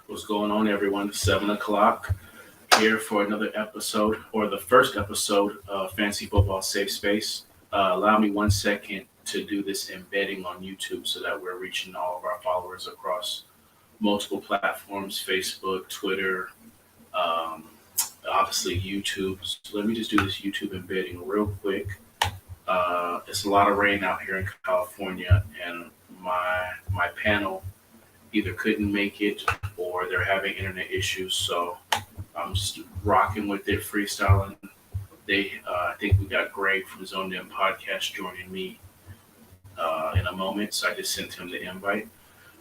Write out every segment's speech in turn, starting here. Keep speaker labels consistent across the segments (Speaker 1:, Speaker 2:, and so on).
Speaker 1: What's going on, everyone? 7 o'clock here for another episode, or the first episode of Fantasy Football Safe Space. Allow me 1 second to do this embedding on YouTube so that we're reaching all of our followers across multiple platforms: Facebook, Twitter, um, obviously YouTube. So let me just do this YouTube embedding real quick. It's a lot of rain out here in California, and my panel either couldn't make it or they're having internet issues. So I'm just rocking with it, freestyling. I think we got Greg from Zone M Podcast joining me in a moment. So I just sent him the invite.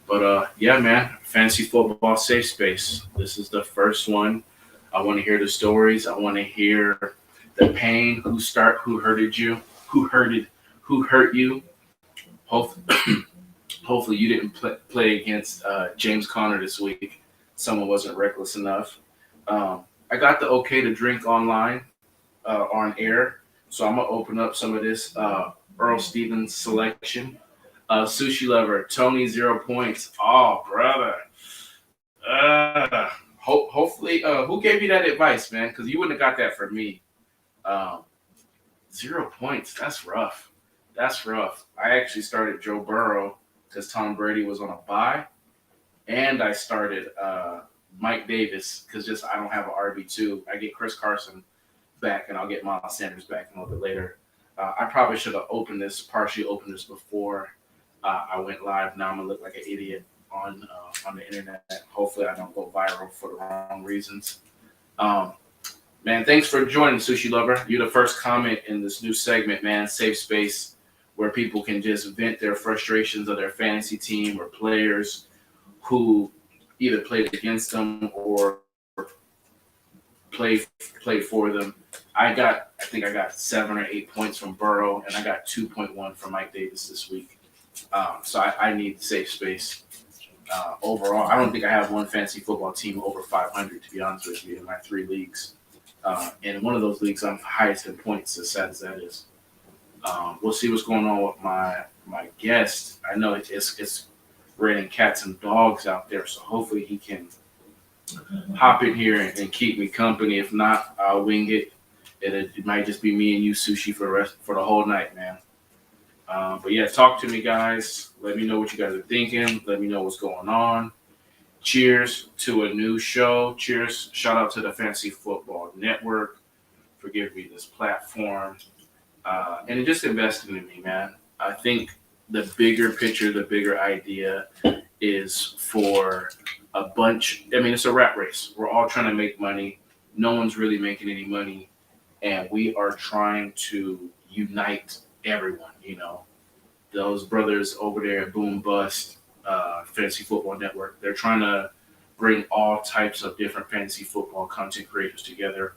Speaker 1: But yeah, man, fantasy football safe space. This is the first one. I want to hear the stories. I want to hear the pain. Who hurted you? Who hurt you? Hopefully you didn't play against James Conner this week. Someone wasn't reckless enough. I got the okay to drink online on air, so I'm gonna open up some of this Earl Stevens selection. Sushi lover Tony 0 points. Oh, brother. Hopefully, who gave you that advice, man? Because you wouldn't have got that from me. 0 points. That's rough. That's rough. I actually started Joe Burrow because Tom Brady was on a bye, and I started Mike Davis because I don't have an RB2. I get Chris Carson back, and I'll get Miles Sanders back a little bit later. I probably should have partially opened this before I went live. Now I'm gonna look like an idiot on the internet. Hopefully, I don't go viral for the wrong reasons. Man, thanks for joining, Sushi Lover. You're the first comment in this new segment, man. Safe space where people can just vent their frustrations of their fantasy team or players who either played against them or played for them. I think I got 7 or 8 points from Burrow, and I got 2.1 from Mike Davis this week. So I need safe space. Overall, I don't think I have one fantasy football team over 500, to be honest with you, in my 3 leagues. And in one of those leagues, I'm highest in points, as sad as that is. We'll see what's going on with my guest. I know it's raining cats and dogs out there, so hopefully he can hop in here and keep me company. If not, I'll wing it. It might just be me and you, Sushi, for the whole night, man. But yeah, talk to me, guys. Let me know what you guys are thinking. Let me know what's going on. Cheers to a new show. Cheers. Shout out to the Fantasy Football Network for giving me this platform. And it just invested in me, man. I think the bigger picture, the bigger idea is for a bunch. I mean, it's a rat race. We're all trying to make money. No one's really making any money. And we are trying to unite everyone, Those brothers over there at Boom Bust, Fantasy Football Network, they're trying to bring all types of different fantasy football content creators together.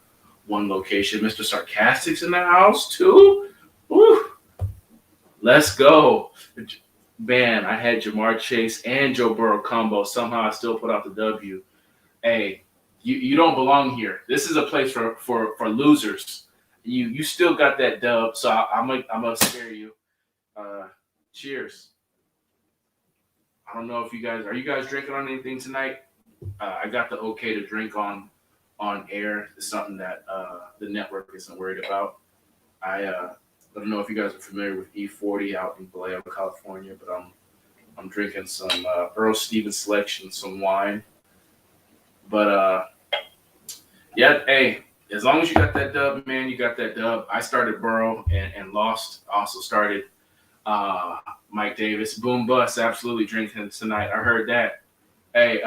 Speaker 1: One location. Mr. Sarcastic's in the house too. Woo. Let's go. Man, I had Jamar Chase and Joe Burrow combo. Somehow I still put out the W. Hey, you don't belong here. This is a place for losers. You still got that dub, so I'm gonna spare you. Cheers. I don't know if you guys drinking on anything tonight? I got the okay to drink on air. It's something that the network isn't worried about. I don't know if you guys are familiar with E40 out in Vallejo, California, but I'm drinking some Earl Stevens selection, some wine. But yeah, hey, as long as you got that dub, man, you got that dub. I started Burrow and lost. Also started Mike Davis. Boom Bust, absolutely drinking tonight. I heard that. Hey,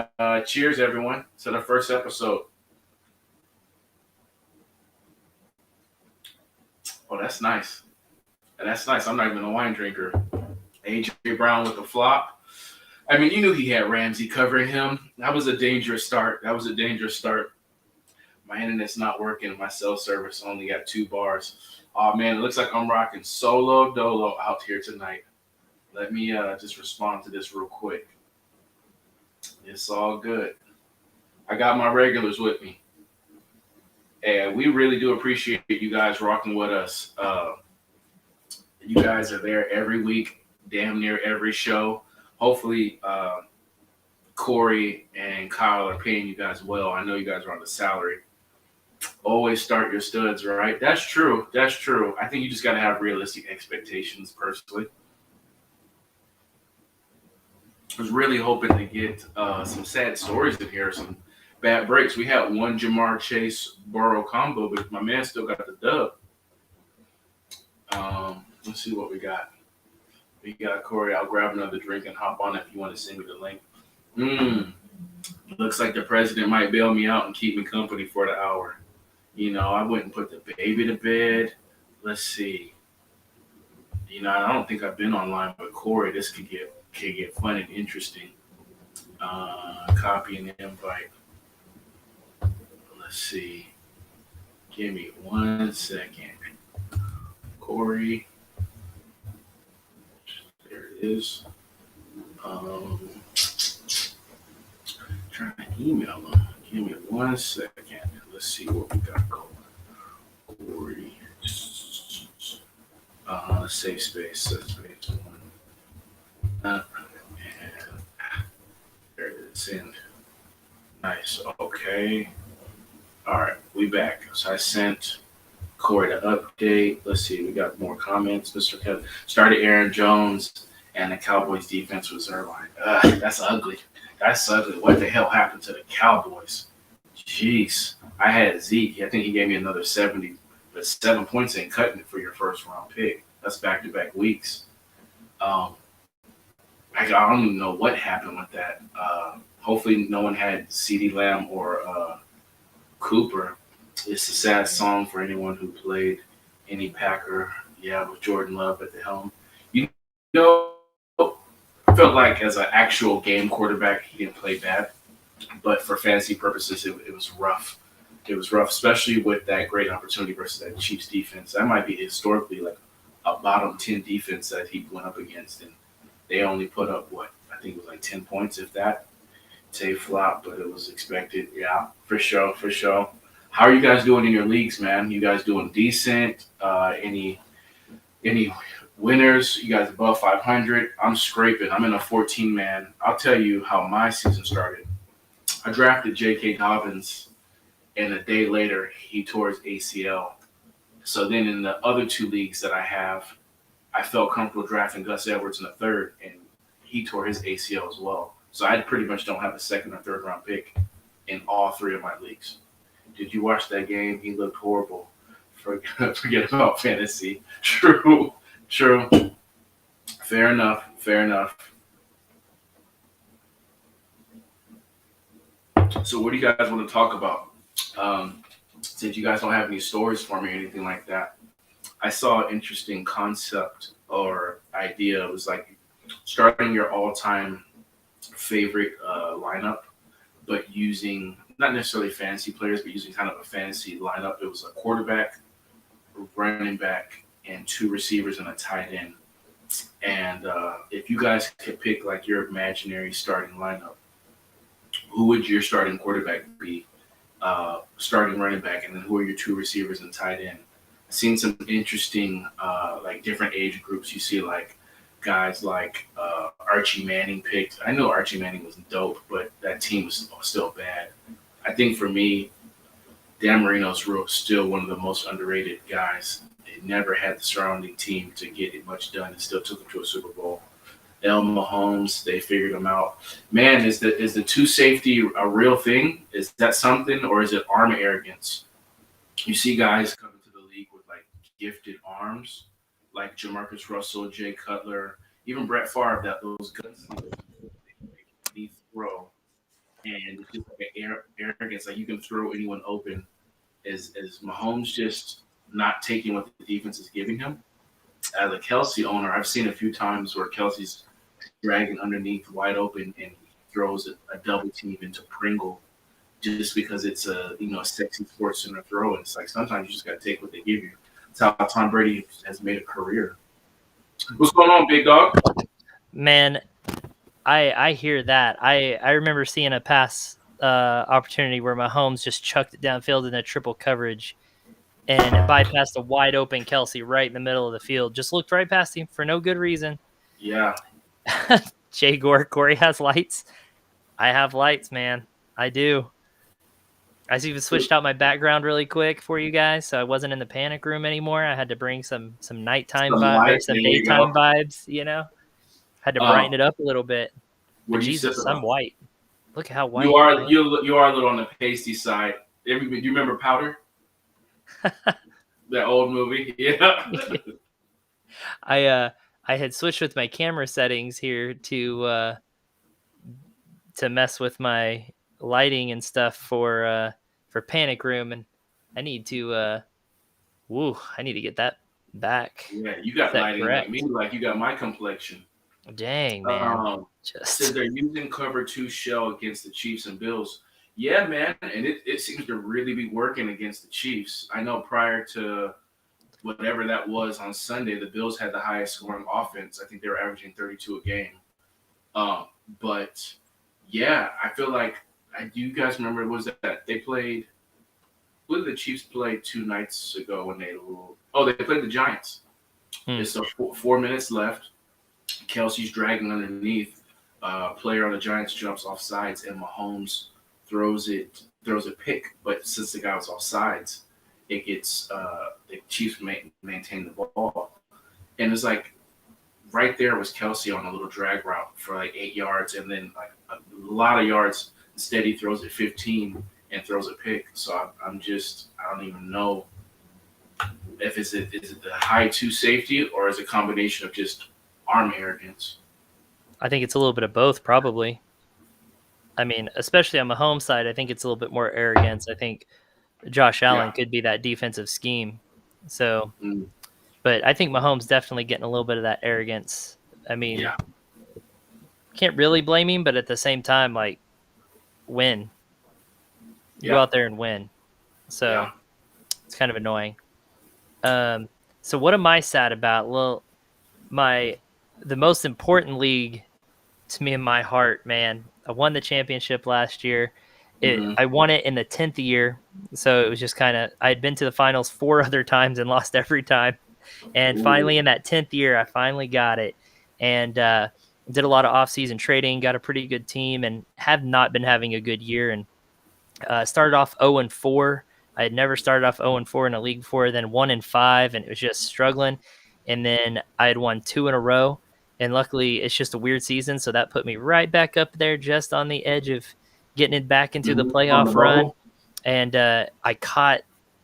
Speaker 1: cheers, everyone, to the first episode. Oh, that's nice. That's nice. I'm not even a wine drinker. A.J. Brown with the flop. I mean, you knew he had Ramsey covering him. That was a dangerous start. My internet's not working, and my cell service only got 2 bars. Oh, man, it looks like I'm rocking solo dolo out here tonight. Let me just respond to this real quick. It's all good. I got my regulars with me. And we really do appreciate you guys rocking with us. You guys are there every week, damn near every show. Hopefully, Corey and Kyle are paying you guys well. I know you guys are on the salary. Always start your studs, right? That's true. That's true. I think you just got to have realistic expectations, personally. I was really hoping to get some sad stories in here, some bad breaks. We had one Jamar Chase Burrow combo, but my man still got the dub. Let's see what we got. We got Corey. I'll grab another drink and hop on if you want to send me the link. Looks like the president might bail me out and keep me company for the hour. I wouldn't put the baby to bed. Let's see. I don't think I've been online with Corey. This could get fun and interesting. Copy an invite. Let's see. Give me 1 second. Corey. There it is. Trying to email him. Give me 1 second. Let's see what we got going. Corey. Safe space. And there it is. Send. Nice. Okay. All right. We back. So I sent Corey to update. Let's see. We got more comments. Mr. Kevin started Aaron Jones, and the Cowboys defense was Irvine. That's ugly. That's ugly. What the hell happened to the Cowboys? Jeez. I had Zeke. I think he gave me another 70, but 7 points ain't cutting it for your first round pick. That's back-to-back weeks. I don't even know what happened with that. Hopefully no one had CeeDee Lamb or Cooper. It's a sad song for anyone who played any Packer. Yeah, with Jordan Love at the helm. I felt like as an actual game quarterback, he didn't play bad. But for fantasy purposes, it was rough. It was rough, especially with that great opportunity versus that Chiefs defense. That might be historically like a bottom 10 defense that he went up against. And they only put up, I think it was like 10 points, if that. Say flop, but it was expected. Yeah, for sure. How are you guys doing in your leagues, man? You guys doing decent? Any winners? You guys above 500? I'm scraping. I'm in a 14-man. I'll tell you how my season started. I drafted J.K. Dobbins, and a day later, he tore his ACL. So then in the other two leagues that I have, I felt comfortable drafting Gus Edwards in the third, and he tore his ACL as well. So I pretty much don't have a second or third round pick in all three of my leagues. Did you watch that game? He looked horrible. Forget about fantasy. True. Fair enough. So what do you guys want to talk about? Since you guys don't have any stories for me or anything like that, I saw an interesting concept or idea. It was like starting your all-time favorite lineup, but using not necessarily fantasy players, but using kind of a fantasy lineup. It was a quarterback, running back, and two receivers and a tight end. And if you guys could pick like your imaginary starting lineup, who would your starting quarterback be? Starting running back, and then who are your two receivers and tight end? I've seen some interesting like different age groups. You see like guys like Archie Manning picked. I know Archie Manning was dope, but that team was still bad. I think for me, Dan Marino's still one of the most underrated guys. They never had the surrounding team to get it much done and still took them to a Super Bowl. Mahomes, they figured him out. Man, is the two safety a real thing? Is that something, or is it arm arrogance? You see guys come into the league with like gifted arms, like Jamarcus Russell, Jay Cutler, even Brett Favre. That those guns he throw, and it's just like an arrogance. Like you can throw anyone open. Is Mahomes just not taking what the defense is giving him? As a Kelsey owner, I've seen a few times where Kelsey's dragging underneath wide open and he throws a double team into Pringle just because it's a sexy sports center throw. And it's like sometimes you just got to take what they give you. That's how Tom Brady has made a career. What's going on, big dog?
Speaker 2: Man, I hear that. I remember seeing a pass opportunity where Mahomes just chucked it downfield in a triple coverage and bypassed a wide open Kelsey right in the middle of the field. Just looked right past him for no good reason.
Speaker 1: Yeah.
Speaker 2: Jay Gore, Corey has lights. I have lights, man. I do. I even switched out my background really quick for you guys, so I wasn't in the panic room anymore. I had to bring some nighttime
Speaker 1: Some
Speaker 2: vibe or
Speaker 1: light.
Speaker 2: some
Speaker 1: There you
Speaker 2: daytime
Speaker 1: go.
Speaker 2: vibes. Had to brighten it up a little bit.
Speaker 1: Were
Speaker 2: But
Speaker 1: you
Speaker 2: Jesus,
Speaker 1: sipping
Speaker 2: I'm
Speaker 1: on?
Speaker 2: white. Look at how
Speaker 1: You
Speaker 2: white,
Speaker 1: are
Speaker 2: man.
Speaker 1: you are a little on the pasty side. Do you remember Powder? That old movie? Yeah.
Speaker 2: I I had switched with my camera settings here to mess with my lighting and stuff for panic room, and I need to I need to get that back.
Speaker 1: Yeah, you
Speaker 2: Is
Speaker 1: got
Speaker 2: that
Speaker 1: lighting like me,
Speaker 2: correct?
Speaker 1: like you got my complexion.
Speaker 2: Dang, man.
Speaker 1: Um, says
Speaker 2: Just
Speaker 1: they're using cover two shell against the Chiefs and Bills. Yeah, man, and it seems to really be working against the Chiefs. I know prior to whatever that was on Sunday, the Bills had the highest scoring offense. I think they were averaging 32 a game. Um, but yeah, I feel like do you guys remember was that they played? Who did the Chiefs play 2 nights ago when they ruled? Oh, they played the Giants.
Speaker 2: hmm.
Speaker 1: There's still 4 minutes left. Kelsey's dragging underneath. Player on the Giants jumps off sides, and Mahomes throws a pick. But since the guy was off sides, it gets the Chiefs maintain the ball, and it's like right there was Kelsey on a little drag route for like 8 yards, and then like a lot of yards. Instead, he throws it 15 and throws a pick. So I don't even know if is it the high two safety or is it a combination of just arm arrogance.
Speaker 2: I think it's a little bit of both, probably. I mean, especially on Mahomes' side, I think it's a little bit more arrogance. I think Josh Allen
Speaker 1: Yeah.
Speaker 2: could be that defensive scheme. So,
Speaker 1: Mm,
Speaker 2: but I think Mahomes definitely getting a little bit of that arrogance. I mean,
Speaker 1: yeah.
Speaker 2: can't really blame him, but at the same time, like, win. Go
Speaker 1: Yeah.
Speaker 2: out there and win. So
Speaker 1: Yeah.
Speaker 2: it's kind of annoying. So what am I sad about? Well, the most important league to me in my heart, man. I won the championship last year.
Speaker 1: Mm-hmm.
Speaker 2: I won it in the 10th year, so it was just kind of I had been to the finals 4 other times and lost every time. And finally,
Speaker 1: Ooh.
Speaker 2: in that 10th year, I finally got it, and did a lot of off-season trading, got a pretty good team, and have not been having a good year. And started off 0-4. I had never started off 0-4 in a league before, then 1-5, and it was just struggling. And then I had won 2 in a row. And luckily, it's just a weird season, so that put me right back up there, just on the edge of getting it back into the
Speaker 1: Mm-hmm. On the
Speaker 2: playoff run.
Speaker 1: bubble.
Speaker 2: And I caught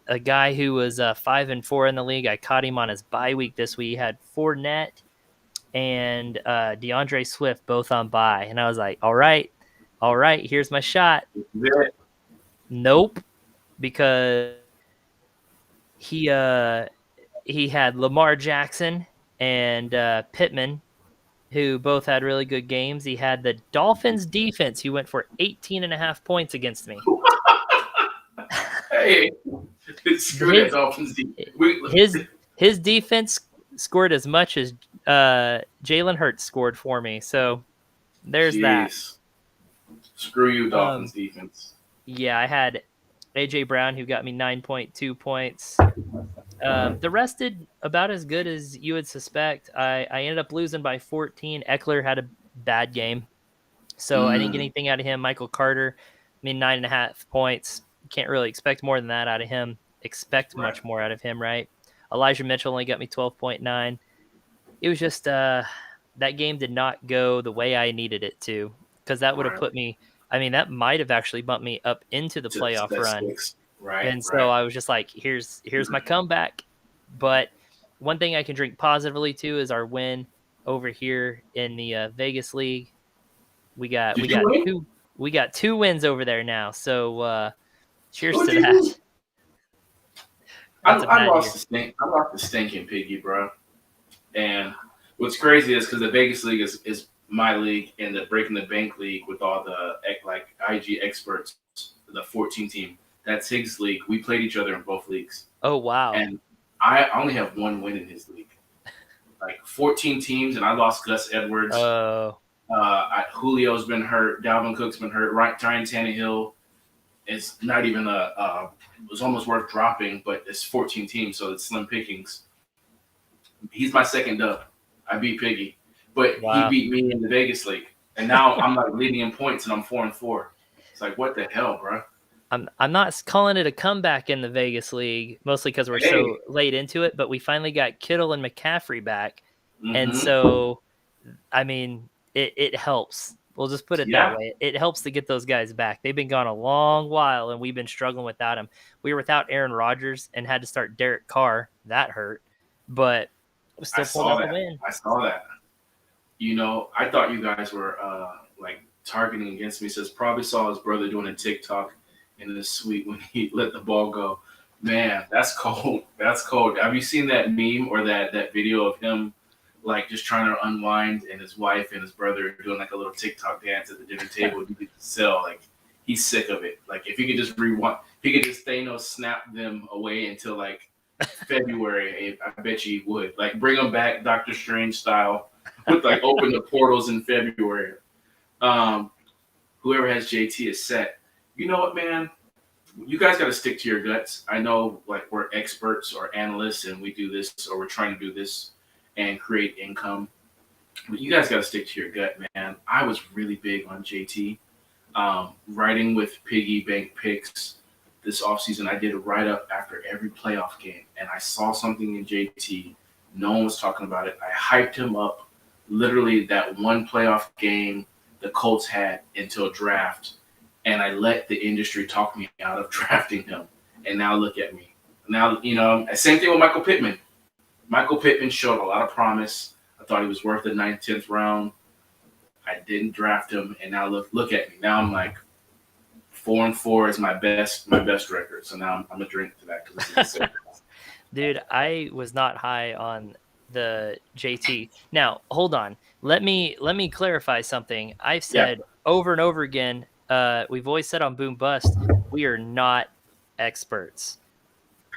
Speaker 2: a guy who was 5-4 in the league. I caught him on his bye week this week. He had Fournette and DeAndre Swift both on bye, and I was like, all right, here's my shot.
Speaker 1: Yeah.
Speaker 2: Nope, because he had Lamar Jackson and Pittman, who both had really good games. He had the Dolphins defense, who went for 18.5 points against me.
Speaker 1: Hey, screw that
Speaker 2: His
Speaker 1: Dolphins.
Speaker 2: his defense scored as much as Jalen Hurts scored for me. So there's that.
Speaker 1: Jeez. Screw you, Dolphins defense.
Speaker 2: Yeah, I had AJ Brown, who got me 9.2 points. The rest did about as good as you would suspect. I ended up losing by 14. Eckler had a bad game, so I didn't get anything out of him. Michael Carter, 9.5 points. Can't really expect more than that out of him. Expect
Speaker 1: Right.
Speaker 2: much more out of him, right? Elijah Mitchell only got me 12.9. It was just that game did not go the way I needed it to, because that would have
Speaker 1: Right.
Speaker 2: put me. I mean, that might have actually bumped me up into the
Speaker 1: Just
Speaker 2: playoff
Speaker 1: that
Speaker 2: run.
Speaker 1: sticks. Right.
Speaker 2: And so
Speaker 1: Right.
Speaker 2: I was just like, here's my comeback. But one thing I can drink positively to is our win over here in the Vegas League. We got
Speaker 1: Did you win?
Speaker 2: we got 2 wins over there now. So cheers
Speaker 1: Who'd
Speaker 2: to
Speaker 1: you
Speaker 2: that.
Speaker 1: lose?
Speaker 2: That's a
Speaker 1: I
Speaker 2: bad
Speaker 1: lost
Speaker 2: year.
Speaker 1: the stink. I lost the stinking piggy, bro. And what's crazy is because the Vegas League is my league, and the Breaking the Bank League with all the like IG experts, the 14 team. That's Higgs League. We played each other in both leagues,
Speaker 2: Oh wow.
Speaker 1: and I only have one win in his league. Like 14 teams, and I lost Gus Edwards.
Speaker 2: Oh.
Speaker 1: Julio's been hurt. Dalvin Cook's been hurt. Ryan Tannehill is not even it was almost worth dropping, but it's 14 teams, so it's slim pickings. He's my second dub. I beat Piggy, but
Speaker 2: Wow.
Speaker 1: he beat me in the Vegas League, And now I'm like leading in points, and I'm 4-4. It's like, what the hell, bro?
Speaker 2: I'm not calling it a comeback in the Vegas League, mostly because we're
Speaker 1: Hey.
Speaker 2: so late into it. But we finally got Kittle and McCaffrey back, and
Speaker 1: Mm-hmm.
Speaker 2: so I mean, it helps. We'll just put it that
Speaker 1: Yeah,
Speaker 2: way. It helps to get those guys back. They've been gone a long while, and we've been struggling without them. We were without Aaron Rodgers and had to start Derek Carr. That hurt, but we
Speaker 1: I
Speaker 2: still pulled
Speaker 1: saw
Speaker 2: out the
Speaker 1: that.
Speaker 2: win.
Speaker 1: I saw that. I thought you guys were like targeting against me. Says probably saw his brother doing a TikTok in the suite when he let the ball go. Man, that's cold. That's cold. Have you seen that meme or that video of him like just trying to unwind and his wife and his brother doing like a little TikTok dance at the dinner table? You could tell like he's sick of it. Like if he could just rewind, if he could just Thanos snap them away until like February. I bet you he would like bring them back Doctor Strange style with like open the portals in February. Um, Whoever has JT is set. You know what, man? You guys got to stick to your guts. I know, like, we're experts or analysts and we do this or we're trying to do this and create income. But you guys got to stick to your gut, man. I was really big on JT. Writing with Piggy Bank Picks this offseason, I did a write up after every playoff game, and I saw something in JT. No one was talking about it. I hyped him up literally that one playoff game the Colts had until draft, and I let the industry talk me out of drafting him. And now look at me. Now, same thing with Michael Pittman. Michael Pittman showed a lot of promise. I thought he was worth the 9th, 10th round. I didn't draft him, and now look at me. Now I'm like 4-4 is my best record. So now I'm gonna drink to that because
Speaker 2: Dude, I was not high on the JT. Now, hold on. Let me clarify something. I've said over and over again, we've always said on Boom Bust, we are not experts.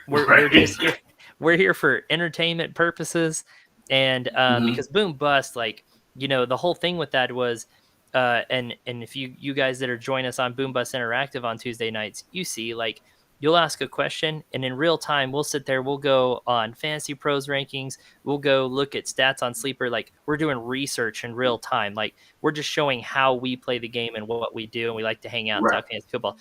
Speaker 2: We're just here. We're here for entertainment purposes, and because Boom Bust, like the whole thing with that was, and if you guys that are joining us on Boom Bust Interactive on Tuesday nights, you see like you'll ask a question, and in real time we'll sit there, we'll go on Fantasy Pros rankings, we'll go look at stats on Sleeper, like we're doing research in real time, like we're just showing how we play the game and what we do, and we like to hang out and talk fantasy football.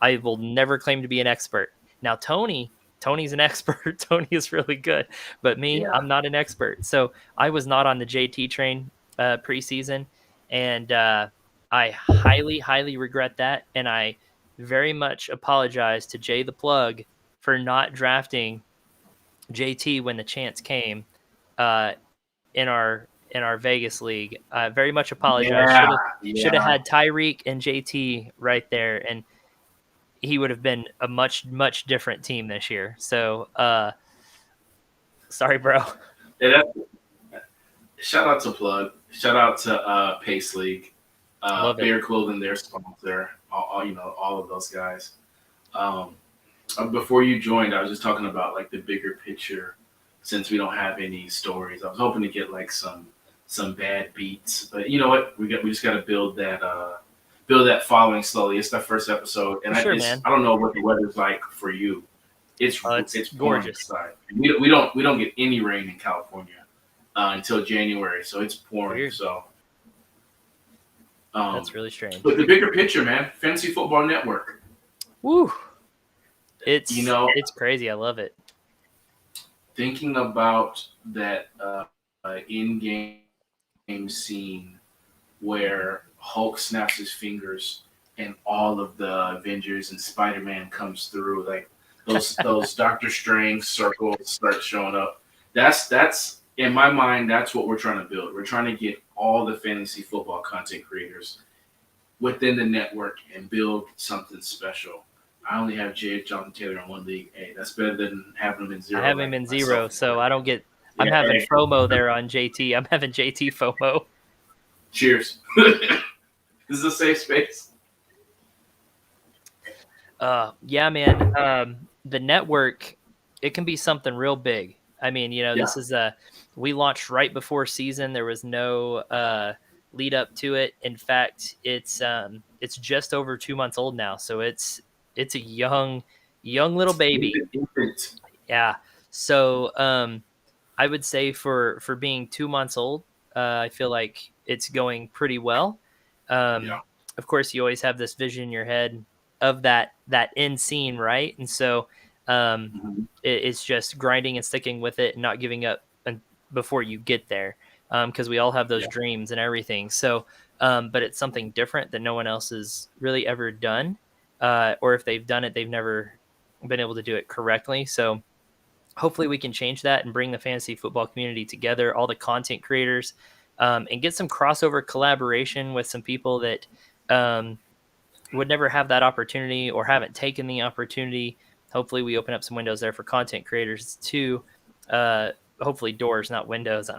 Speaker 2: I will never claim to be an expert. Now Tony's an expert. Tony is really good, but me, I'm not an expert. So I was not on the JT train preseason, and I highly, highly regret that. And I very much apologize to Jay the Plug for not drafting JT when the chance came in our Vegas league. Very much apologize. Should have had Tyreek and JT right there, and he would have been a much, much different team this year. So, sorry, bro.
Speaker 1: Yeah, shout out to Plug. Shout out to Pace League. Bear Clothing, their sponsor. All of those guys. Before you joined, I was just talking about like the bigger picture. Since we don't have any stories, I was hoping to get like some bad beats. But you know what? We just got to build that following slowly. It's the first episode, and
Speaker 2: man.
Speaker 1: I don't know what the weather's like for you. It's
Speaker 2: gorgeous.
Speaker 1: We don't get any rain in California until January, so it's pouring.
Speaker 2: Weird.
Speaker 1: So
Speaker 2: that's really strange.
Speaker 1: But the bigger picture, man, Fantasy Football Network.
Speaker 2: Woo! It's crazy. I love it.
Speaker 1: Thinking about that in-game scene where Hulk snaps his fingers and all of the Avengers and Spider-Man comes through, like those Doctor Strange circles start showing up. That's in my mind, that's what we're trying to build. We're trying to get all the fantasy football content creators within the network and build something special. I only have J. Jonathan Taylor in one league. Hey, that's better than having him in zero.
Speaker 2: I have him in zero, so I don't get. I'm having FOMO there on JT. I'm having JT FOMO.
Speaker 1: Cheers. This is a safe space.
Speaker 2: Yeah, man. The network, it can be something real big. I mean, this is we launched right before season. There was no lead up to it. In fact, it's just over 2 months old now, so it's a young little baby. Yeah. So I would say for being 2 months old, I feel like it's going pretty well.
Speaker 1: Yeah.
Speaker 2: Of course, you always have this vision in your head of that end scene, right? And so
Speaker 1: Mhm.
Speaker 2: it's just grinding and sticking with it and not giving up before you get there, because we all have those
Speaker 1: Yeah.
Speaker 2: dreams and everything. So, but it's something different that no one else has really ever done, or if they've done it, they've never been able to do it correctly. So hopefully we can change that and bring the fantasy football community together, all the content creators, and get some crossover collaboration with some people that um, would never have that opportunity or haven't taken the opportunity. Hopefully we open up some windows there for content creators too. Uh, hopefully doors, not windows.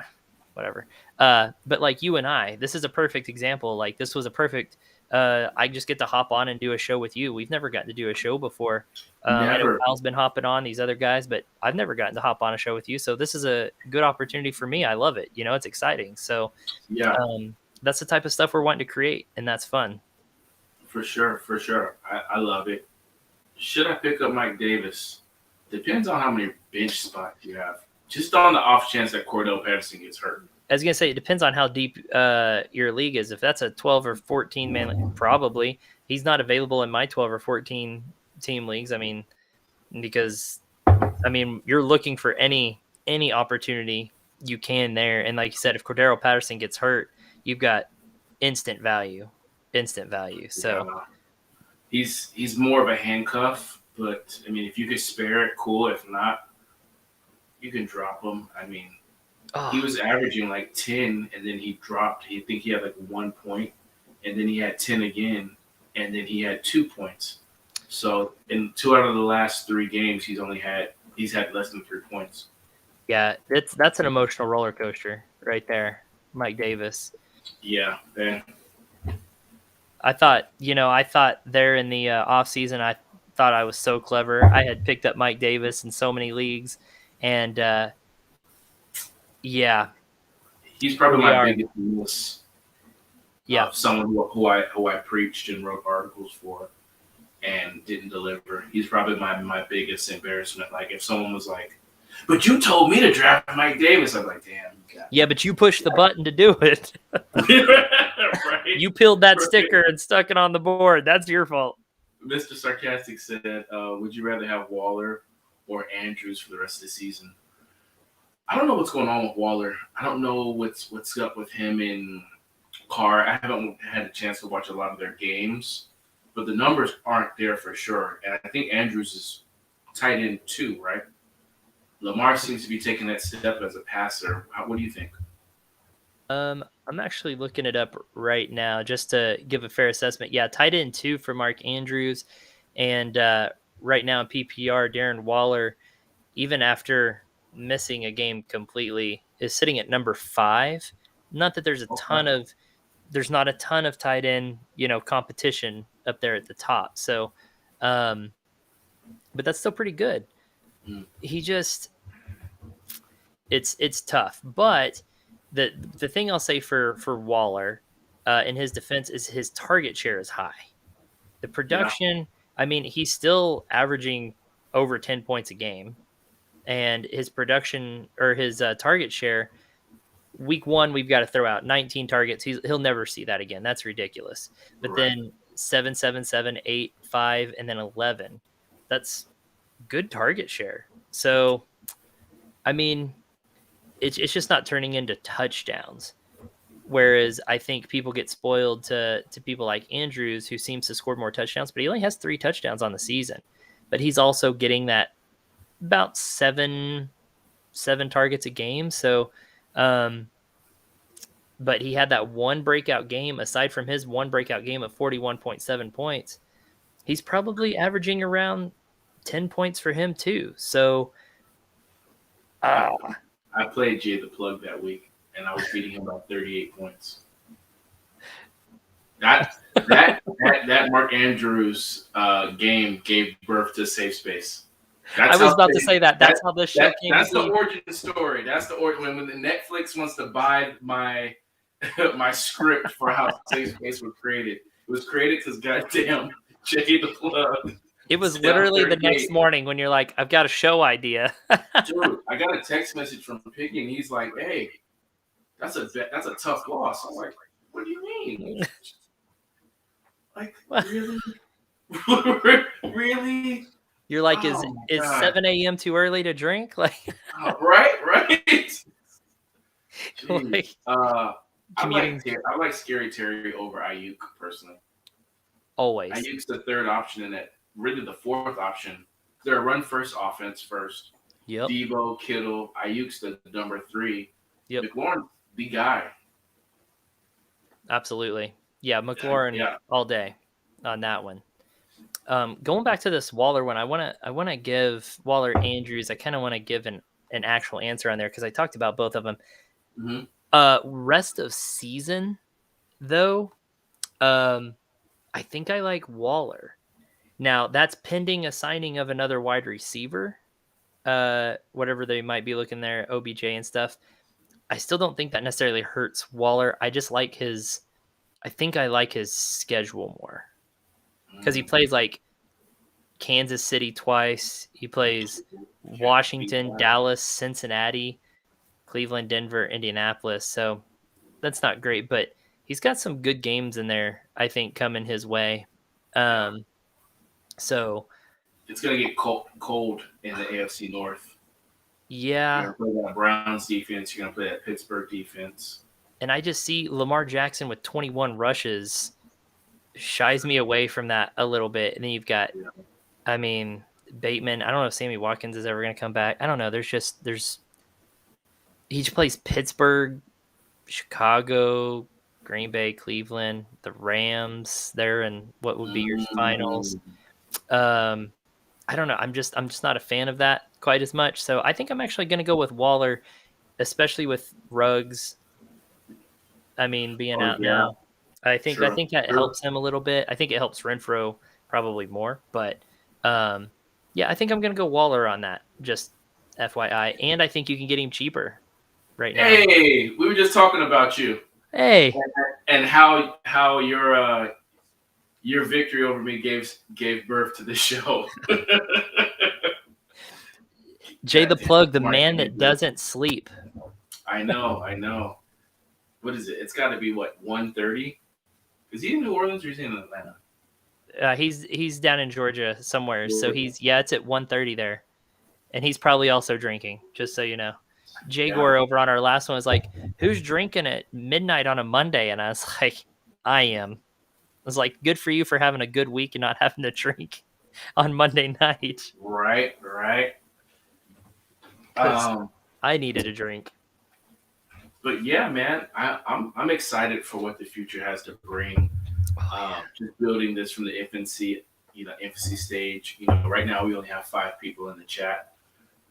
Speaker 2: Whatever. But like you and I, this is a perfect example. Like this was a perfect. I just get to hop on and do a show with you. We've never gotten to do a show before. I know
Speaker 1: Never.
Speaker 2: Kyle's been hopping on these other guys, but I've never gotten to hop on a show with you. So this is a good opportunity for me. I love it. It's exciting. So
Speaker 1: Yeah,
Speaker 2: that's the type of stuff we're wanting to create, and that's fun.
Speaker 1: for sure. For sure. I love it. Should I pick up Mike Davis? Depends on how many bench spots you have. Just on the off chance that Cordell Patterson gets hurt.
Speaker 2: I was gonna say it depends on how deep your league is. If that's a 12 or 14 man, probably he's not available in my 12 or 14 team leagues. I mean, because you're looking for any opportunity you can there. And like you said, if Cordero Patterson gets hurt, you've got instant value, instant value. So
Speaker 1: Yeah. He's more of a handcuff, but I mean, if you could spare it, cool. If not, you can drop him. I mean, he was averaging like 10, and then he dropped. I think he had like 1 point, and then he had 10 again, and then he had 2 points. So in 2 out of the last 3 games, he's had less than 3 points.
Speaker 2: yeah, that's an emotional roller coaster right there, Mike Davis.
Speaker 1: Yeah, man.
Speaker 2: I thought there in the off season, I thought I was so clever. I had picked up Mike Davis in so many leagues, and yeah,
Speaker 1: He's probably
Speaker 2: we
Speaker 1: my
Speaker 2: are.
Speaker 1: biggest miss.
Speaker 2: Yeah,
Speaker 1: Someone who I preached and wrote articles for and didn't deliver. He's probably my biggest embarrassment. Like if someone was like, "But you told me to draft Mike Davis," I'm like, "Damn, you got
Speaker 2: yeah, but you pushed the button to do it.
Speaker 1: right."
Speaker 2: You peeled that
Speaker 1: Right.
Speaker 2: sticker and stuck it on the board. That's your fault.
Speaker 1: Mr. Sarcastic said, "Would you rather have Waller or Andrews for the rest of the season?" I don't know what's going on with Waller. I don't know what's up with him and Carr. I haven't had a chance to watch a lot of their games, but the numbers aren't there for sure. And I think Andrews is tight end too, right? Lamar seems to be taking that step as a passer. What do you think?
Speaker 2: I'm actually looking it up right now just to give a fair assessment. Yeah, tight end 2 for Mark Andrews, and right now in PPR, Darren Waller, even after missing a game completely, is sitting at number 5. Not that there's not a ton of tight end, competition up there at the top. So, but that's still pretty good.
Speaker 1: Mm.
Speaker 2: He just, it's tough. But the thing I'll say for Waller, in his defense, is his target share is high. The production, he's still averaging over 10 points a game, and his production or his target share. Week 1, we've got to throw out 19 targets. He'll never see that again. That's ridiculous. But
Speaker 1: Right.
Speaker 2: then 7, 7, 7, 8, 5, and then 11. That's good target share. So, it's just not turning into touchdowns. Whereas I think people get spoiled to people like Andrews, who seems to score more touchdowns, but he only has 3 touchdowns on the season. But he's also getting that about seven targets a game. So, but he had that one breakout game. Aside from his one breakout game of 41.7 points, he's probably averaging around 10 points for him too. So,
Speaker 1: I played Jay the Plug that week, and I was beating him by 38 points. That Mark Andrews game gave birth to Safe Space.
Speaker 2: I was about to say that. That's how this show came.
Speaker 1: That's the origin story. That's the origin. When the Netflix wants to buy my my script for how Safe Space was created, it was created because goddamn Jay the Plug.
Speaker 2: It was literally the next morning when you're like, I've got a show idea.
Speaker 1: Dude, I got a text message from Piggy, and he's like, "Hey, that's a tough loss." I was like, "What do you mean?" Really? Really?
Speaker 2: You're like, is
Speaker 1: Oh my
Speaker 2: is
Speaker 1: god!
Speaker 2: 7 a.m. too early to drink? Like,
Speaker 1: Right.
Speaker 2: like
Speaker 1: Jeez.
Speaker 2: commuting
Speaker 1: I like Scary Terry over Ayuk personally.
Speaker 2: always.
Speaker 1: Ayuk's the third option and it really the fourth option. They're a run first offense first.
Speaker 2: Yep.
Speaker 1: Debo, Kittle, Ayuk's the number 3.
Speaker 2: Yep.
Speaker 1: McLaurin, the guy.
Speaker 2: Absolutely. Yeah, McLaurin
Speaker 1: Yeah.
Speaker 2: all day on that one. Going back to this Waller one, I wanna give Waller Andrews. I kind of want to give an actual answer on there because I talked about both of them.
Speaker 1: Mm-hmm.
Speaker 2: Rest of season though, I think I like Waller. Now that's pending a signing of another wide receiver. Whatever they might be looking there, OBJ and stuff. I still don't think that necessarily hurts Waller. I just like his. I think I like his schedule more because he plays like Kansas City twice. He plays Washington, Dallas, Cincinnati, Cleveland, Denver, Indianapolis. So that's not great, but he's got some good games in there, I think, coming his way. So
Speaker 1: It's gonna get cold in the AFC North.
Speaker 2: yeah.
Speaker 1: You're gonna play that Browns defense. You're gonna play that Pittsburgh defense.
Speaker 2: And I just see Lamar Jackson with 21 rushes shies me away from that a little bit. And then you've got, I mean, Bateman. I don't know if Sammy Watkins is ever going to come back. I don't know. He just plays Pittsburgh, Chicago, Green Bay, Cleveland, the Rams there, and what would be your finals. I don't know. I'm just not a fan of that quite as much. So I think I'm actually going to go with Waller, especially with Ruggs. I mean, being out now, I think that helps him a little bit. I think it helps Renfro probably more, but yeah, I think I'm gonna go Waller on that. Just FYI, and I think you can get him cheaper right now.
Speaker 1: Hey, we were just talking about you.
Speaker 2: Hey,
Speaker 1: and how your victory over me gave birth to this show.
Speaker 2: Jay the Plug, the man that doesn't sleep.
Speaker 1: I know. What is it? It's got to be what 1:30. Is he in New Orleans or is he in Atlanta?
Speaker 2: He's down in Georgia somewhere. So it's at 1:30 there, and he's probably also drinking. Just so you know, Jaguar over on our last one was like, "Who's drinking at midnight on a Monday?" And I was like, "I am." I was like, "Good for you for having a good week and not having to drink on Monday night."
Speaker 1: Right.
Speaker 2: I needed a drink.
Speaker 1: But yeah, man, I'm excited for what the future has to bring. Just building this from the infancy stage. Right now we only have 5 people in the chat.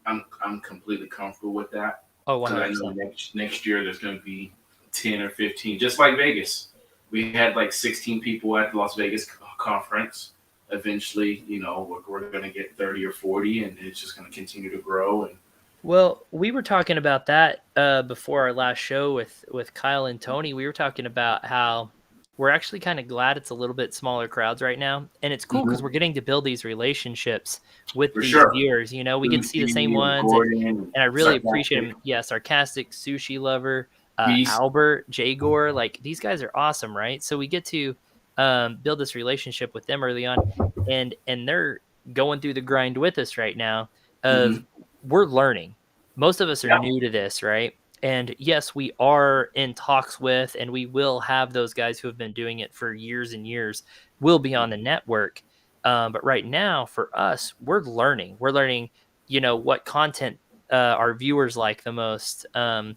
Speaker 1: I'm completely comfortable with that.
Speaker 2: Oh, 100%.
Speaker 1: I know next year there's going to be 10 or 15, just like Vegas. We had like 16 people at the Las Vegas conference. Eventually, we're going to get 30 or 40, and it's just going to continue to grow. And
Speaker 2: well, we were talking about that before our last show with Kyle and Tony. We were talking about how we're actually kind of glad it's a little bit smaller crowds right now. And it's cool because we're getting to build these relationships with these viewers. We get to see the same ones. And I really appreciate them. Yeah, Sarcastic, Sushi Lover, Albert, Jagor. Like, these guys are awesome, right? So we get to build this relationship with them early on. And they're going through the grind with us right now of we're learning. Most of us are new to this, right? And yes, we are in talks with, and we will have those guys who have been doing it for years and years will be on the network. But right now, for us, we're learning. We're learning, what content our viewers like the most. We're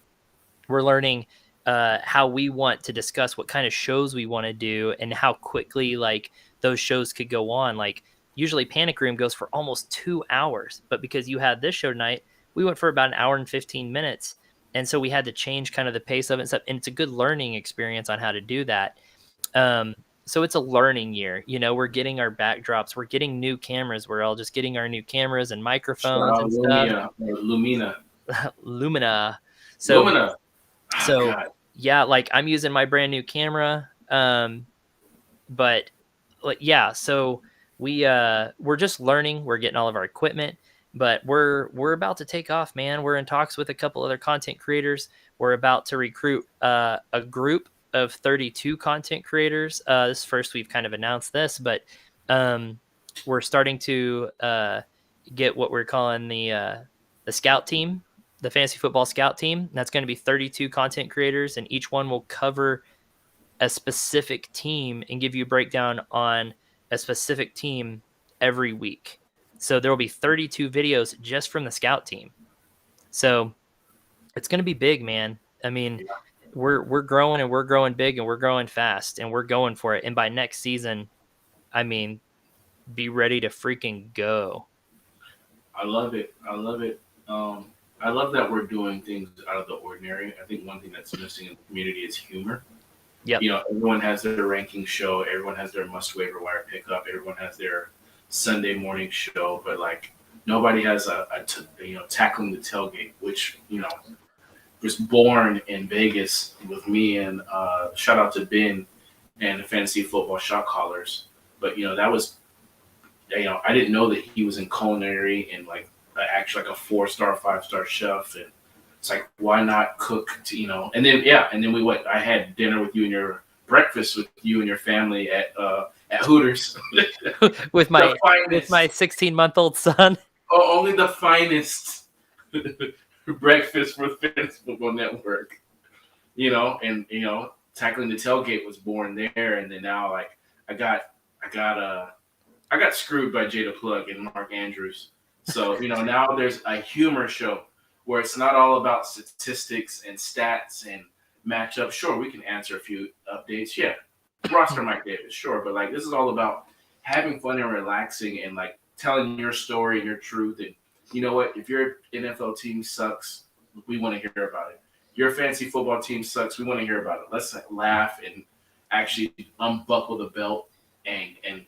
Speaker 2: learning how we want to discuss what kind of shows we want to do and how quickly like those shows could go on. Like usually Panic Room goes for almost 2 hours, but because you had this show tonight, we went for about 1 hour and 15 minutes. And so we had to change kind of the pace of it and stuff. And it's a good learning experience on how to do that. So it's a learning year. We're getting our backdrops. We're getting new cameras. We're all just getting our new cameras and microphones and stuff. Lumina. So yeah, like I'm using my brand new camera. But like, yeah, so we're just learning. We're getting all of our equipment. But we're about to take off, man. We're in talks with a couple other content creators. We're about to recruit a group of 32 content creators. This first we've kind of announced this, but we're starting to get what we're calling the scout team, the fantasy football scout team. That's going to be 32 content creators, and each one will cover a specific team and give you a breakdown on a specific team every week. So there will be 32 videos just from the scout team. So it's going to be big, man. I mean, we're growing and we're growing big and we're growing fast and we're going for it. And by next season, I mean, be ready to freaking go.
Speaker 1: I love it. I love it. I love that we're doing things out of the ordinary. I think one thing that's missing in the community is humor.
Speaker 2: Yep.
Speaker 1: You know, everyone has their ranking show. Everyone has their must waiver wire pickup. Everyone has their Sunday morning show. But like nobody has tackling the tailgate, which was born in Vegas with me and shout out to Ben and the fantasy football shot callers. But that was I didn't know that he was in culinary and like actually like a 4-star, 5-star chef, and it's like why not cook to and then we went. I had dinner with you and your breakfast with you and your family at Hooters
Speaker 2: with my 16-month-old son.
Speaker 1: Oh, only the finest breakfast for the Fantasy Football Network. And tackling the tailgate was born there, and then now like I got screwed by Jada Plug and Mark Andrews. So now there's a humor show where it's not all about statistics and stats and matchups. Sure, we can answer a few updates. Yeah, roster Mike Davis, sure, but like this is all about having fun and relaxing and like telling your story and your truth. And you know what? If your NFL team sucks, we want to hear about it. Your fantasy football team sucks, we want to hear about it. Let's laugh and actually unbuckle the belt and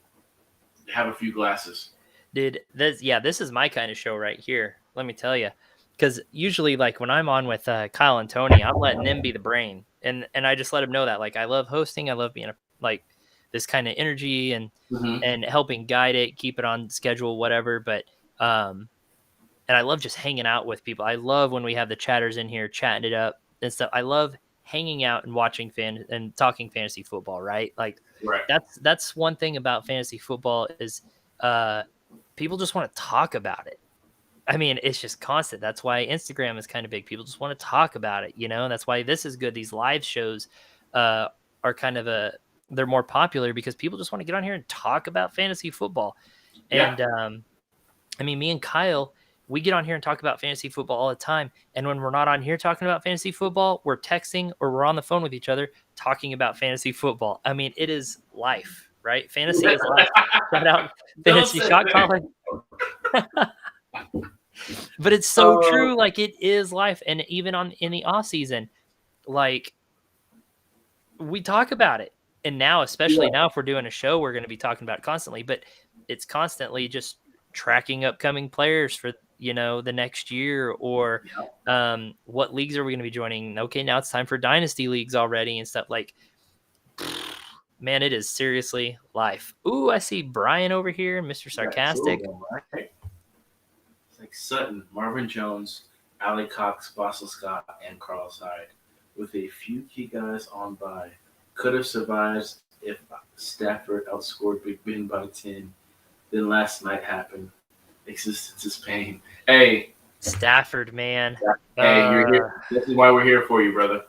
Speaker 1: have a few glasses.
Speaker 2: Dude, this is my kind of show right here. Let me tell you, because usually, like when I'm on with Kyle and Tony, I'm letting them be the brain, and I just let them know that like I love hosting, I love being like this kind of energy and helping guide it, keep it on schedule, whatever. But and I love just hanging out with people. I love when we have the chatters in here chatting it up and stuff. I love hanging out and watching and talking fantasy football, right? Like that's one thing about fantasy football is people just want to talk about it. I mean, it's just constant. That's why Instagram is kind of big. People just want to talk about it, That's why this is good. These live shows are kind of they're more popular because people just want to get on here and talk about fantasy football. Yeah. And I mean, me and Kyle, we get on here and talk about fantasy football all the time. And when we're not on here talking about fantasy football, we're texting or we're on the phone with each other talking about fantasy football. I mean, it is life, right? Fantasy is life. Shout out fantasy shot calling. But it's so true. Like it is life. And even in the off season, like we talk about it. And now, especially now, if we're doing a show, we're going to be talking about it constantly, but it's constantly just tracking upcoming players for, the next year or what leagues are we going to be joining? Okay. Now it's time for dynasty leagues already and stuff like, man, it is seriously life. Ooh, I see Brian over here, Mr. Sarcastic.
Speaker 1: Right. It's like Sutton, Marvin Jones, Ali Cox, Boston Scott, and Carl Hyde with a few key guys on bye. Could have survived if Stafford outscored Big Ben by 10. Then last night happened. Existence is pain. Hey.
Speaker 2: Stafford, man.
Speaker 1: Hey, you're here. This is why we're here for you, brother.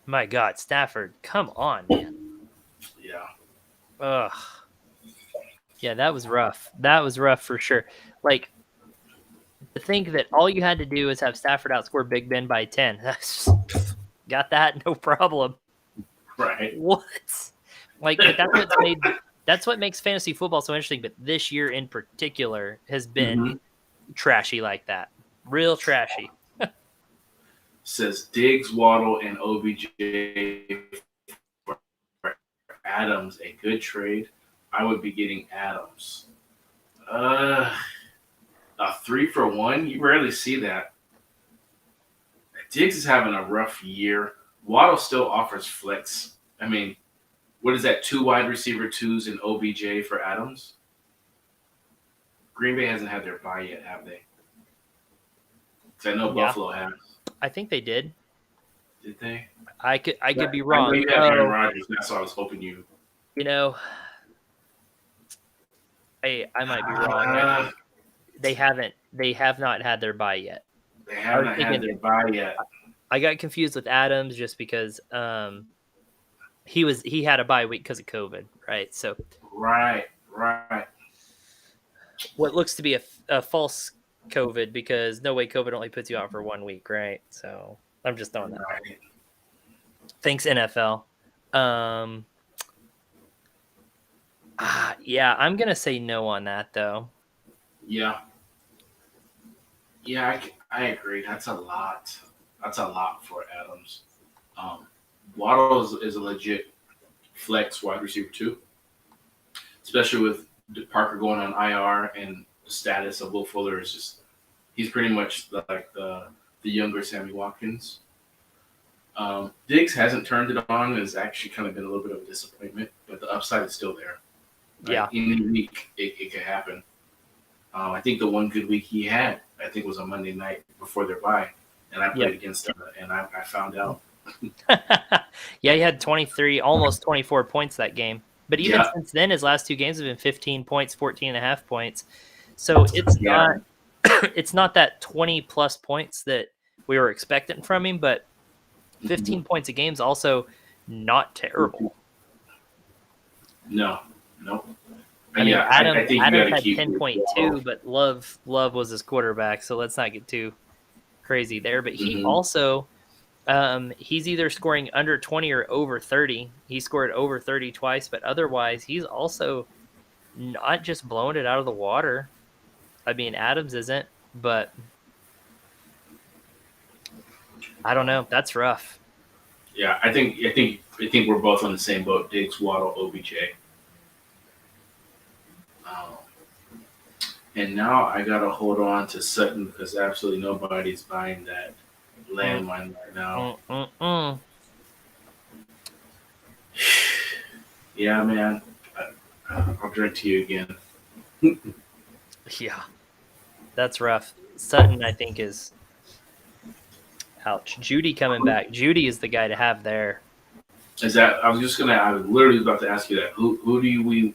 Speaker 2: My God, Stafford, come on, man.
Speaker 1: Yeah.
Speaker 2: Ugh. Yeah, that was rough. That was rough for sure. Like, to think that all you had to do is have Stafford outscore Big Ben by 10. Got that? No problem.
Speaker 1: Right.
Speaker 2: What? Like, but that's what makes fantasy football so interesting. But this year in particular has been trashy like that. Real trashy.
Speaker 1: Says Diggs, Waddle, and OBJ for Adams, a good trade. I would be getting Adams. A 3-for-1? You rarely see that. Diggs is having a rough year. Waddle still offers flex. I mean, what is that? 2 wide receiver 2s and OBJ for Adams? Green Bay hasn't had their bye yet, have they? Because I know Buffalo has.
Speaker 2: I think they did.
Speaker 1: Did they?
Speaker 2: I could be
Speaker 1: I know
Speaker 2: wrong.
Speaker 1: you have Aaron Rodgers. That's why I was hoping you.
Speaker 2: You know, I might be wrong. They have not had their bye yet.
Speaker 1: They
Speaker 2: I was
Speaker 1: haven't had
Speaker 2: thinking
Speaker 1: their bye yet.
Speaker 2: I got confused with Adams just because he had a bye week because of COVID, right? So
Speaker 1: Right.
Speaker 2: what looks to be a false COVID, because no way COVID only puts you out for 1 week, right? So I'm just throwing that.
Speaker 1: Right.
Speaker 2: Thanks, NFL. Yeah, I'm gonna say no on that though.
Speaker 1: Yeah. Yeah, I agree. That's a lot. That's a lot for Adams. Waddle is a legit flex wide receiver too, especially with Parker going on IR and the status of Will Fuller is just he's pretty much the younger Sammy Watkins. Diggs hasn't turned it on and has actually kind of been a little bit of a disappointment, but the upside is still there.
Speaker 2: Yeah.
Speaker 1: Any week it could happen. I think the one good week he had, I think, was a Monday night before their bye, and I played against him, and I found out.
Speaker 2: Yeah, he had 23, almost 24 points that game. But even since then, his last 2 games have been 15 points, 14 and a half points. So it's not it's not that 20 plus points that we were expecting from him, but 15 points a game is also not terrible.
Speaker 1: No.
Speaker 2: I mean, Adam had
Speaker 1: to
Speaker 2: 10.2, but Love was his quarterback, so let's not get too crazy there. But he also, he's either scoring under 20 or over 30. He scored over 30 twice, but otherwise, he's also not just blowing it out of the water. I mean, Adams isn't, but I don't know. That's rough.
Speaker 1: Yeah, I think we're both on the same boat. Diggs, Waddle, OBJ. And now I gotta hold on to Sutton because absolutely nobody's buying that landmine right now. Yeah, man. I'll drink to you again.
Speaker 2: Yeah, that's rough. Sutton, I think, is ouch. Judy coming back. Judy is the guy to have there.
Speaker 1: Is that? I was literally about to ask you that. Who do we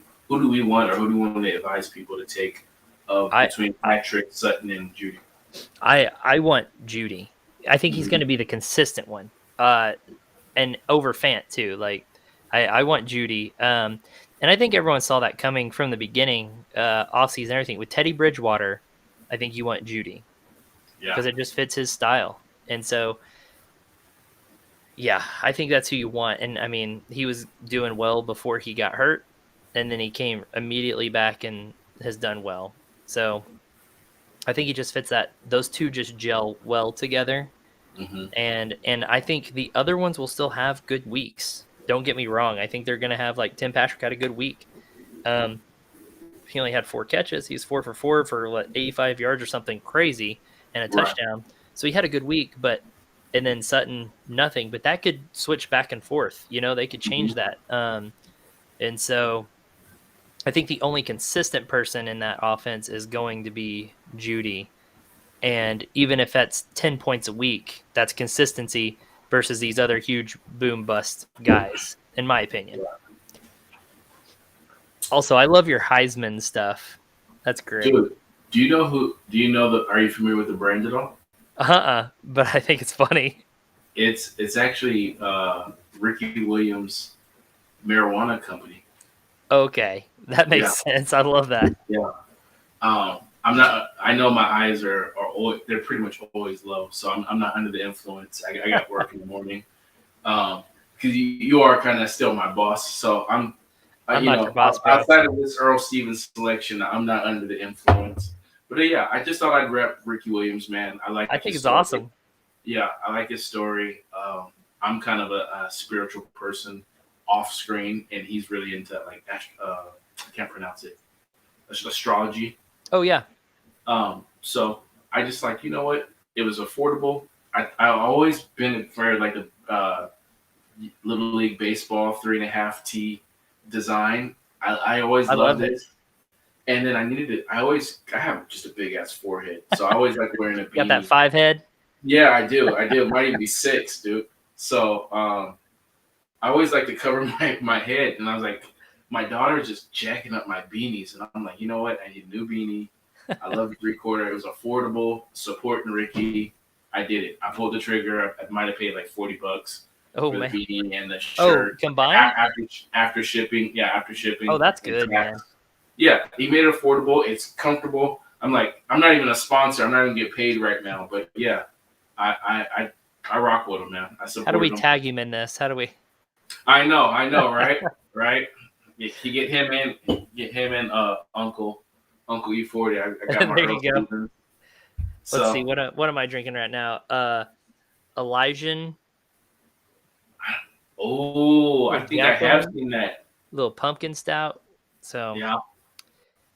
Speaker 1: want, or who do we want to advise people to take between Patrick, Sutton, and Judy?
Speaker 2: I want Judy. I think he's going to be the consistent one, and over Fant too. Like I want Judy, and I think everyone saw that coming from the beginning, offseason and everything. With Teddy Bridgewater, I think you want Judy because it just fits his style, and so. Yeah, I think that's who you want. And I mean, he was doing well before he got hurt, and then he came immediately back and has done well. So I think he just fits that. Those two just gel well together. And I think the other ones will still have good weeks. Don't get me wrong. I think they're going to have, like, Tim Patrick had a good week. He only had 4 catches. He's 4 for 4 for 85 yards or something crazy and a touchdown. So he had a good week, and then Sutton, nothing. But that could switch back and forth. You know, they could change that. And so I think the only consistent person in that offense is going to be Judy. And even if that's 10 points a week, that's consistency versus these other huge boom bust guys, in my opinion. Also, I love your Heisman stuff. That's great.
Speaker 1: Dude, are you familiar with the brand at all?
Speaker 2: But I think it's funny.
Speaker 1: It's actually Ricky Williams' marijuana company.
Speaker 2: Okay, that makes sense. I love that.
Speaker 1: Yeah. I know my eyes are always, they're pretty much always low, so I'm not under the influence. I got work in the morning. Because you are kind of still my boss, so I'm not your boss. Outside of this Earl Stevens selection, I'm not under the influence. But yeah, I just thought I'd rep Ricky Williams, man. I think it's awesome. Yeah, I like his story. I'm kind of a spiritual person off screen, and he's really into I can't pronounce it. Astrology.
Speaker 2: Oh yeah.
Speaker 1: So I just you know what? It was affordable. I've always been for the Little League Baseball 3.5 T design. I always loved it. And then I needed it. I have just a big ass forehead, so I always like wearing a beanie.
Speaker 2: Got that 5 head?
Speaker 1: Yeah, I do. It might even be 6, dude. So I always like to cover my head, and I was like, my daughter's just jacking up my beanies, and I'm like, you know what? I need a new beanie. I love the 3/4. It was affordable, supporting Ricky. I did it. I pulled the trigger. I might have paid like $40
Speaker 2: Oh
Speaker 1: for the
Speaker 2: man.
Speaker 1: beanie and the
Speaker 2: Oh,
Speaker 1: shirt.
Speaker 2: combined?
Speaker 1: After shipping, yeah, after
Speaker 2: Oh,
Speaker 1: shipping
Speaker 2: that's
Speaker 1: and
Speaker 2: good, man.
Speaker 1: tax. Yeah, he made it affordable. It's comfortable. I'm like, I'm not even a sponsor. I'm not even getting paid right now, but yeah, I rock with him, man. I
Speaker 2: How do we
Speaker 1: support him.
Speaker 2: tag him in this? How do we?
Speaker 1: I know, right? Right? You get him in, Uncle E40. I got my
Speaker 2: There
Speaker 1: Earl
Speaker 2: you go.
Speaker 1: Stevens.
Speaker 2: Let's see.
Speaker 1: So,
Speaker 2: What am I drinking right now? Elysian.
Speaker 1: I
Speaker 2: Little
Speaker 1: think I have
Speaker 2: Jacqueline.
Speaker 1: seen that.
Speaker 2: Little pumpkin stout. So
Speaker 1: Yeah.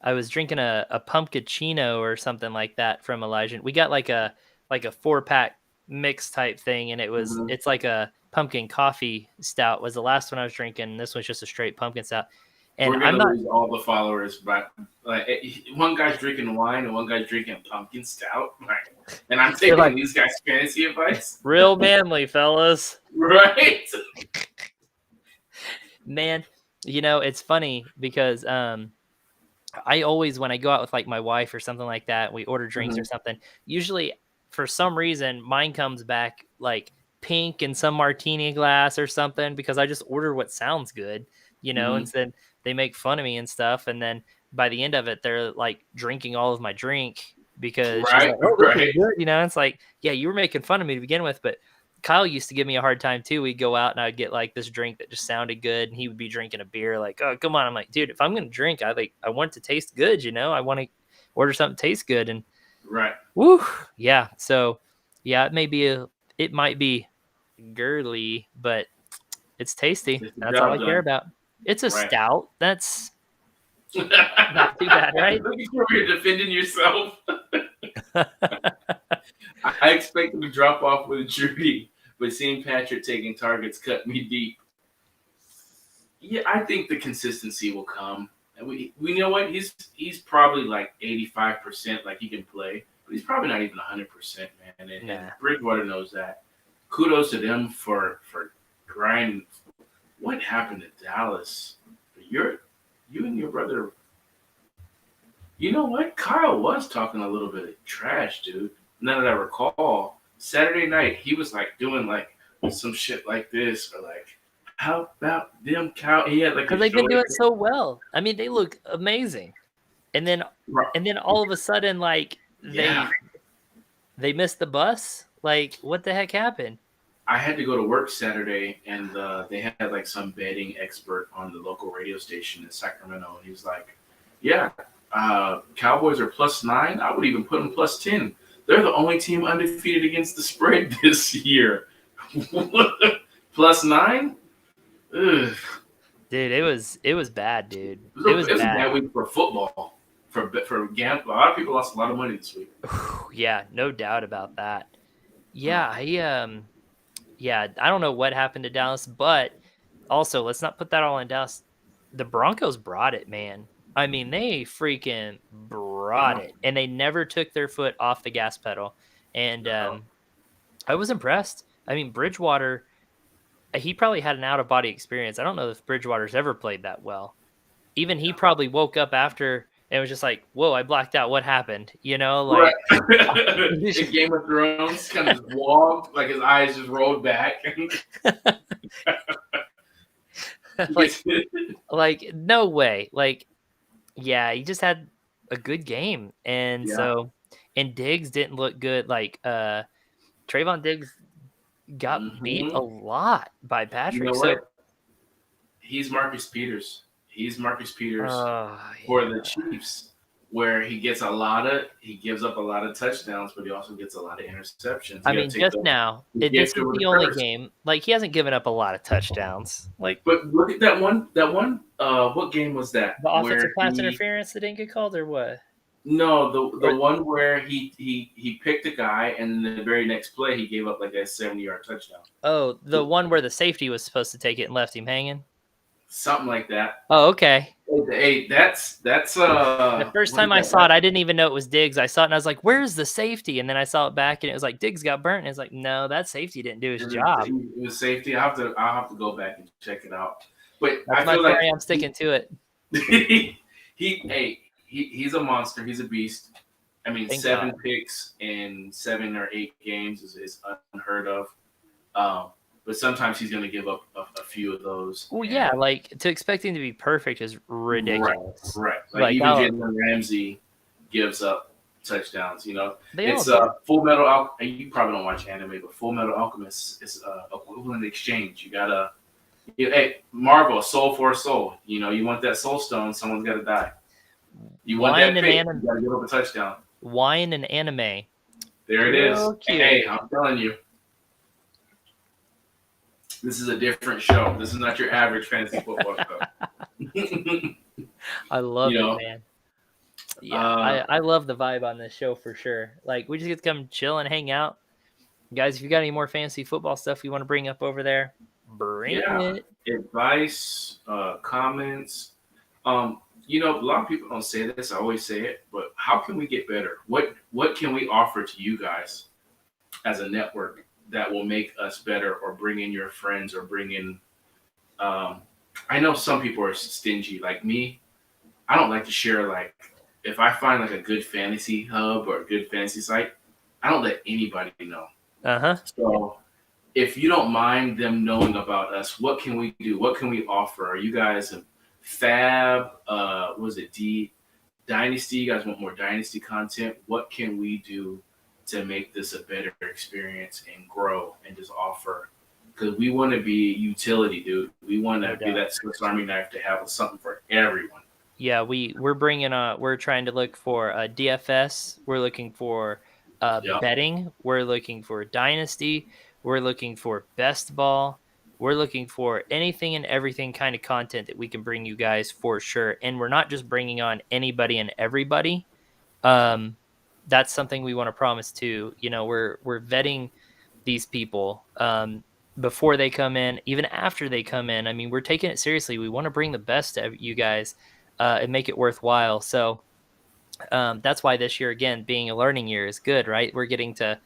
Speaker 2: I was drinking a pumpkachino or something like that from Elysian. We got like a 4-pack mix type thing, and
Speaker 1: Mhm.
Speaker 2: it's like a pumpkin coffee stout was the last one I was drinking. This one's just a straight pumpkin stout. And
Speaker 1: We're
Speaker 2: I'm
Speaker 1: gonna
Speaker 2: not
Speaker 1: lose all the followers, but like one guy's drinking wine and one guy's drinking pumpkin stout, like, and I'm taking
Speaker 2: like
Speaker 1: these guys' fantasy advice,
Speaker 2: real manly, fellas.
Speaker 1: right?
Speaker 2: Man, it's funny because I always, when I go out with like my wife or something like that, we order drinks or
Speaker 1: Mhm.
Speaker 2: something. Usually, for some reason, mine comes back like pink in some martini glass or something because I just order what sounds good, and
Speaker 1: Mhm.
Speaker 2: then they make fun of me and stuff. And then by the end of it, they're like drinking all of my drink because she's
Speaker 1: Right,
Speaker 2: like, "Oh, this is
Speaker 1: right,
Speaker 2: good," It's like, yeah, you were making fun of me to begin with, but Kyle used to give me a hard time too. We'd go out and I'd get like this drink that just sounded good, and he would be drinking a beer. Like, oh, come on! I'm like, dude, if I'm gonna drink, I want it to taste good. I want to order something that tastes good, and
Speaker 1: right.
Speaker 2: woo, yeah. So, yeah, it might be girly, but it's tasty.
Speaker 1: Get the
Speaker 2: That's all I
Speaker 1: job
Speaker 2: care
Speaker 1: done,
Speaker 2: about. It's a
Speaker 1: right?
Speaker 2: stout. That's
Speaker 1: Look
Speaker 2: not too bad, right?
Speaker 1: at you over here defending yourself. I expected to drop off with Judy, but seeing Patrick taking targets cut me deep. Yeah, I think the consistency will come. And we know what he's probably like 85%, like he can play, but he's probably not even 100%, man. And
Speaker 2: Nah.
Speaker 1: Bridgewater knows that. Kudos to them for grinding. What happened to Dallas? You and your brother. You know what? Kyle was talking a little bit of trash, dude. Now that I recall, Saturday night he was like doing like some shit like this, or like, how about them cow? He had like
Speaker 2: Because
Speaker 1: a
Speaker 2: they've been
Speaker 1: joy.
Speaker 2: doing so well. I mean, they look amazing. And then all of a sudden, like
Speaker 1: Yeah,
Speaker 2: they missed the bus. Like, what the heck happened?
Speaker 1: I had to go to work Saturday, and they had like some betting expert on the local radio station in Sacramento, and he was like, "Yeah, Cowboys are +9. I would even put them +10. They're the only team undefeated against the spread this year. +9? Ugh.
Speaker 2: Dude, it was bad, dude.
Speaker 1: It
Speaker 2: It
Speaker 1: was,
Speaker 2: was
Speaker 1: a, it was a
Speaker 2: bad.
Speaker 1: bad week for football. For gambling, a lot of people lost a lot of money this week.
Speaker 2: Yeah, no doubt about that. Yeah, yeah, I don't know what happened to Dallas, but also let's not put that all in Dallas. The Broncos brought it, man. I mean, they freaking brought
Speaker 1: Uh,
Speaker 2: it, and they never took their foot off the gas pedal. And
Speaker 1: no.
Speaker 2: I was impressed. I mean, Bridgewater, he probably had an out of body experience. I don't know if Bridgewater's ever played that well. Even he probably woke up after and was just like, "Whoa, I blacked out. What happened?"
Speaker 1: Right.
Speaker 2: Like
Speaker 1: In Game of Thrones, kind of just walked, like his eyes just rolled back.
Speaker 2: like no way. Like, yeah, he just had a good game. And
Speaker 1: Yeah.
Speaker 2: and Diggs didn't look good. Like Trayvon Diggs got beat a
Speaker 1: Hmm.
Speaker 2: lot by
Speaker 1: You
Speaker 2: Patrick.
Speaker 1: know
Speaker 2: So
Speaker 1: what? He's Marcus Peters. He's Marcus Peters for the
Speaker 2: yeah.
Speaker 1: Chiefs, where he gives up a lot of touchdowns, but he also gets a lot of interceptions.
Speaker 2: I
Speaker 1: You got
Speaker 2: mean,
Speaker 1: to take
Speaker 2: just now,
Speaker 1: the
Speaker 2: this
Speaker 1: gift
Speaker 2: is
Speaker 1: over the
Speaker 2: the only
Speaker 1: curse.
Speaker 2: game. Like, he hasn't given up a lot of touchdowns. Like,
Speaker 1: But look at that one. That one. What game was that?
Speaker 2: the offensive
Speaker 1: Where
Speaker 2: pass
Speaker 1: he
Speaker 2: interference that didn't get called, or what?
Speaker 1: no the
Speaker 2: Or
Speaker 1: one where he picked a guy, and the very next play he gave up like a 70-yard touchdown.
Speaker 2: oh, the one where the safety was supposed to take it and left him hanging.
Speaker 1: something like that.
Speaker 2: Oh, okay.
Speaker 1: Hey, that's
Speaker 2: The first
Speaker 1: what is
Speaker 2: time I
Speaker 1: that?
Speaker 2: saw it, I didn't even know it was Diggs. I saw it and I was like, "Where's the safety?" And then I saw it back and it was like Diggs got burnt. And it's like, no, that safety didn't do his job.
Speaker 1: It was safety. I'll have to go back and check it out. But
Speaker 2: That's
Speaker 1: I
Speaker 2: my
Speaker 1: feel like
Speaker 2: story. I'm sticking to it.
Speaker 1: he's a monster. He's a beast. I mean,
Speaker 2: Thank
Speaker 1: 7
Speaker 2: God.
Speaker 1: picks in 7 or 8 games is unheard of. But sometimes he's going to give up a few of those.
Speaker 2: Well,
Speaker 1: And-
Speaker 2: yeah, like to expect him to be perfect is ridiculous.
Speaker 1: Right. Like even Jalen Ramsey gives up touchdowns. You know,
Speaker 2: They all
Speaker 1: it's
Speaker 2: do.
Speaker 1: Full Metal. You probably don't watch anime, but Full Metal Alchemist is equivalent exchange. You gotta, hey, Marvel, soul for a soul. You know, you want that soul stone, someone's got to die. You want
Speaker 2: Wine
Speaker 1: that
Speaker 2: and
Speaker 1: pick,
Speaker 2: anime.
Speaker 1: you got to give up a touchdown.
Speaker 2: Wine and anime.
Speaker 1: There it is.
Speaker 2: So cute.
Speaker 1: Hey, I'm telling you. This is a different show. This is not your average fantasy football show.
Speaker 2: I love
Speaker 1: You
Speaker 2: it,
Speaker 1: know?
Speaker 2: man. Yeah, I love the vibe on this show for sure. Like, we just get to come chill and hang out. Guys, if you got any more fantasy football stuff you want to bring up over there, bring it.
Speaker 1: Advice, comments. You know, a lot of people don't say this. I always say it, but how can we get better? What can we offer to you guys as a network that will make us better, or bring in your friends, or bring in? I know some people are stingy, like me. I don't like to share. Like, if I find like a good fantasy hub or a good fantasy site, I don't let anybody know. So if you don't mind them knowing about us, what can we do? What can we offer? Are you guys a Fab? Was it D Dynasty? You guys want more Dynasty content? What can we do to make this a better experience and grow and just offer? Because we want to be utility, dude. We want to be that Swiss Army knife to have something for everyone.
Speaker 2: Yeah, we're trying to look for DFS. We're looking for betting. We're looking for Dynasty. We're looking for best ball. We're looking for anything and everything kind of content that we can bring you guys for sure. And we're not just bringing on anybody and everybody. That's something we want to promise too. You know, we're vetting these people before they come in, even after they come in. I mean, we're taking it seriously. We want to bring the best to you guys and make it worthwhile. So that's why this year, again, being a learning year is good, right? We're getting to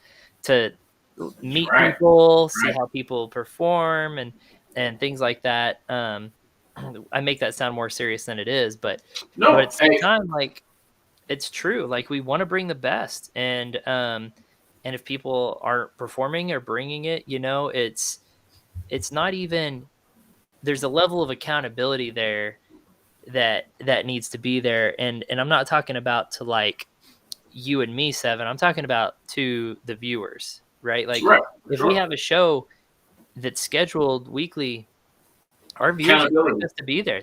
Speaker 2: meet people, see how people perform and things like that. I make that sound more serious than it is, but at the same time, like, it's true. Like, we want to bring the best, and if people aren't performing or bringing it, you know, it's not even, there's a level of accountability there that needs to be there. And I'm not talking about to like you and me, Seven. I'm talking about to the viewers, right? Like, if we have a show that's scheduled weekly, our viewers expect us to be there.